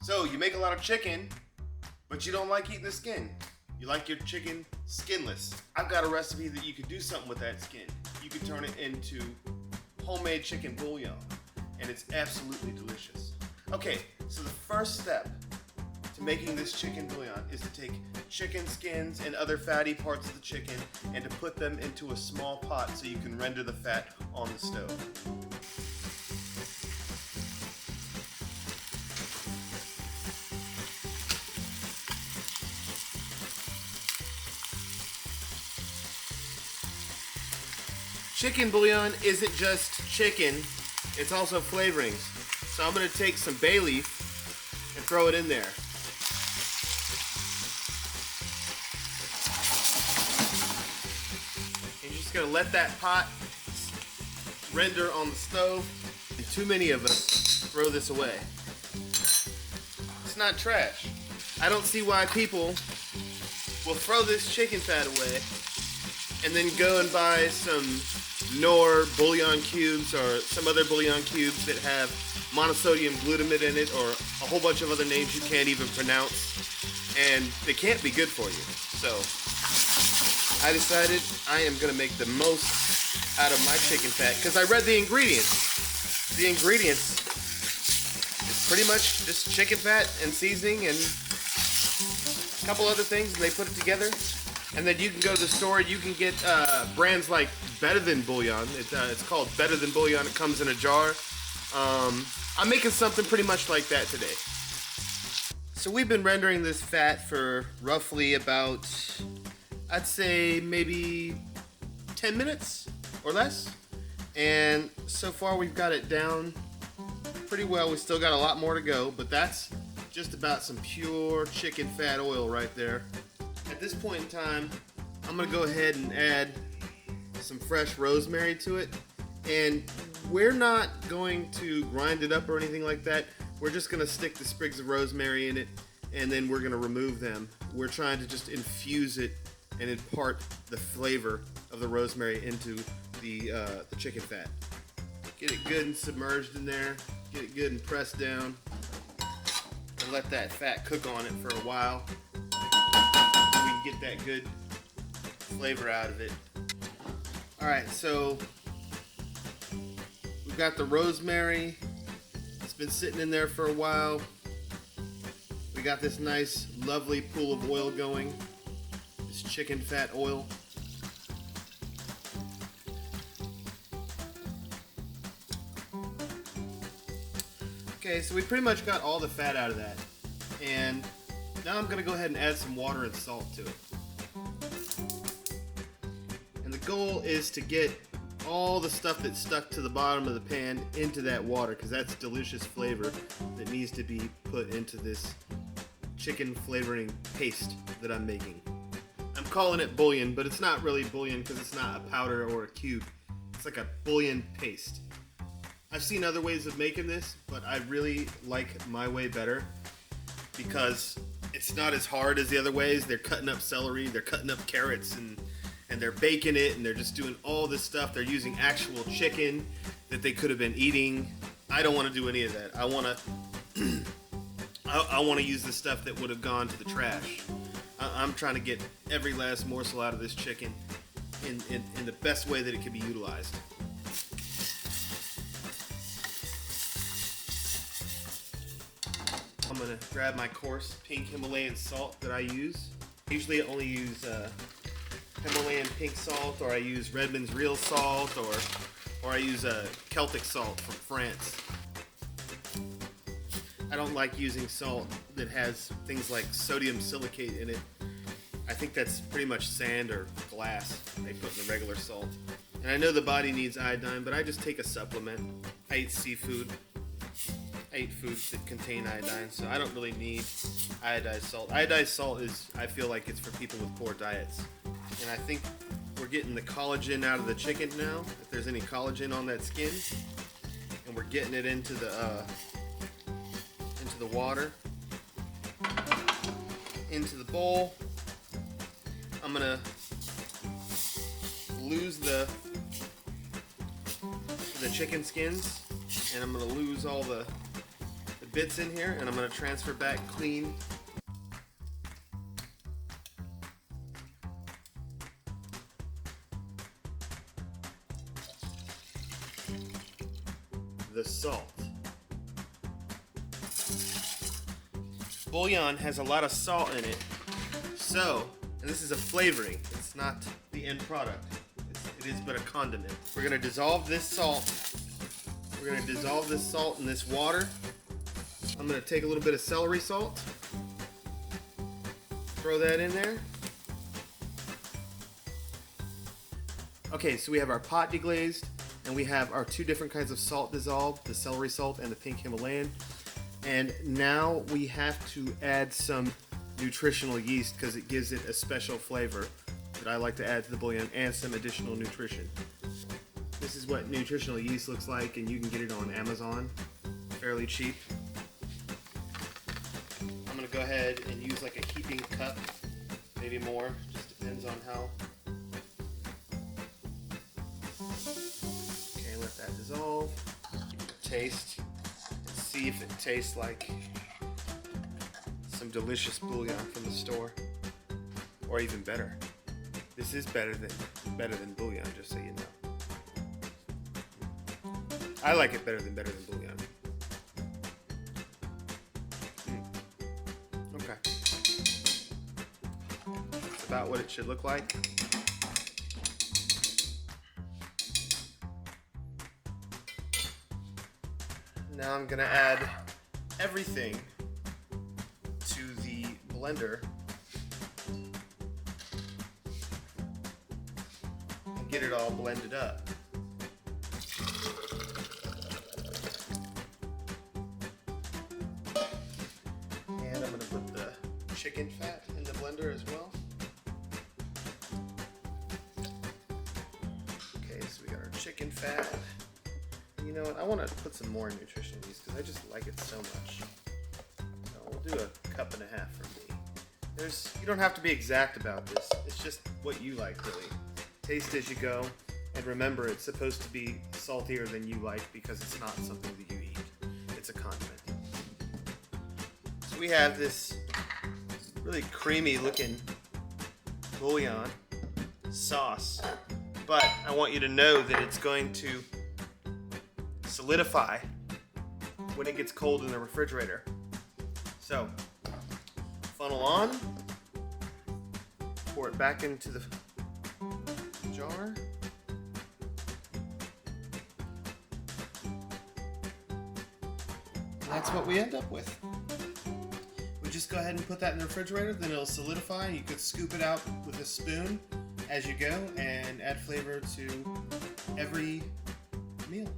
So you make a lot of chicken, but you don't like eating the skin. You like your chicken skinless. I've got a recipe that you could do something with that skin. You could turn it into homemade chicken bouillon, and it's absolutely delicious. Okay, so the first step to making this chicken bouillon is to take chicken skins and other fatty parts of the chicken and to put them into a small pot so you can render the fat on the stove. Chicken bouillon isn't just chicken, it's also flavorings. So I'm going to take some bay leaf and throw it in there. And you're just going to let that pot render on the stove. And too many of us throw this away. It's not trash. I don't see why people will throw this chicken fat away and then go and buy some Knorr bouillon cubes or some other bouillon cubes that have monosodium glutamate in it or a whole bunch of other names you can't even pronounce, and they can't be good for you. So I decided I am going to make the most out of my chicken fat because I read the ingredients. The ingredients is pretty much just chicken fat and seasoning and a couple other things, and they put it together. And then you can go to the store, you can get brands like Than Bouillon. It's called Than Bouillon. It comes in a jar. I'm making something pretty much like that today. So we've been rendering this fat for roughly about, I'd say maybe 10 minutes or less. And so far we've got it down pretty well. We still got a lot more to go, but that's just about some pure chicken fat oil right there. At this point in time, I'm going to go ahead and add some fresh rosemary to it. And we're not going to grind it up or anything like that. We're just going to stick the sprigs of rosemary in it, and then we're going to remove them. We're trying to just infuse it and impart the flavor of the rosemary into the chicken fat. Get it good and submerged in there. Get it good and pressed down. And let that fat cook on it for a while. Get that good flavor out of it. Alright, so we've got the rosemary. It's been sitting in there for a while. We got this nice, lovely pool of oil going. This chicken fat oil. Okay, so we pretty much got all the fat out of that. And now I'm going to go ahead and add some water and salt to it. And the goal is to get all the stuff that's stuck to the bottom of the pan into that water, because that's delicious flavor that needs to be put into this chicken flavoring paste that I'm making. I'm calling it bouillon, but it's not really bouillon because it's not a powder or a cube. It's like a bouillon paste. I've seen other ways of making this, but I really like my way better because it's not as hard as the other ways. They're cutting up celery, they're cutting up carrots, and they're baking it, and they're just doing all this stuff. They're using actual chicken that they could have been eating. I don't want to do any of that. I want to use the stuff that would have gone to the trash. I'm trying to get every last morsel out of this chicken in the best way that it can be utilized. I'm going to grab my coarse pink Himalayan salt that I use. Usually I only use Himalayan pink salt, or I use Redmond's real salt, or I use Celtic salt from France. I don't like using salt that has things like sodium silicate in it. I think that's pretty much sand or glass they put in the regular salt. And I know the body needs iodine, but I just take a supplement. I eat seafood. I eat foods that contain iodine, so I don't really need iodized salt. Iodized salt is, I feel like it's for people with poor diets. And I think we're getting the collagen out of the chicken now, if there's any collagen on that skin. And we're getting it into the water, into the bowl. I'm gonna lose the chicken skins, and I'm gonna lose all the bits in here, and I'm going to transfer back clean. The salt. Bouillon has a lot of salt in it, so, and this is a flavoring, it's not the end product, it is but a condiment. We're going to dissolve this salt. We're going to dissolve this salt in this water. I'm going to take a little bit of celery salt, throw that in there. Okay, so we have our pot deglazed, and we have our two different kinds of salt dissolved, the celery salt and the pink Himalayan. And now we have to add some nutritional yeast because it gives it a special flavor that I like to add to the bouillon and some additional nutrition. This is what nutritional yeast looks like, and you can get it on Amazon fairly cheap. I'm going to go ahead and use like a heaping cup, maybe more, just depends on how. Okay, let that dissolve. Taste. See if it tastes like some delicious bouillon from the store, or even better. This is better than bouillon, just so you know. I like it better than bouillon. Okay, that's about what it should look like. Now I'm gonna add everything to the blender and get it all blended up. And I'm gonna put the chicken fat in the blender as well. Okay, so we got our chicken fat. You know what, I want to put some more nutritional yeast because I just like it so much. So we'll do a cup and a half for me. You don't have to be exact about this. It's just what you like, really. Taste as you go, and remember it's supposed to be saltier than you like because it's not something that you eat. It's a condiment. So we have this really creamy looking bouillon sauce, but I want you to know that it's going to solidify when it gets cold in the refrigerator. So, funnel on, pour it back into the jar. And that's what we end up with. We just go ahead and put that in the refrigerator, then it'll solidify. You could scoop it out with a spoon as you go and add flavor to every meal.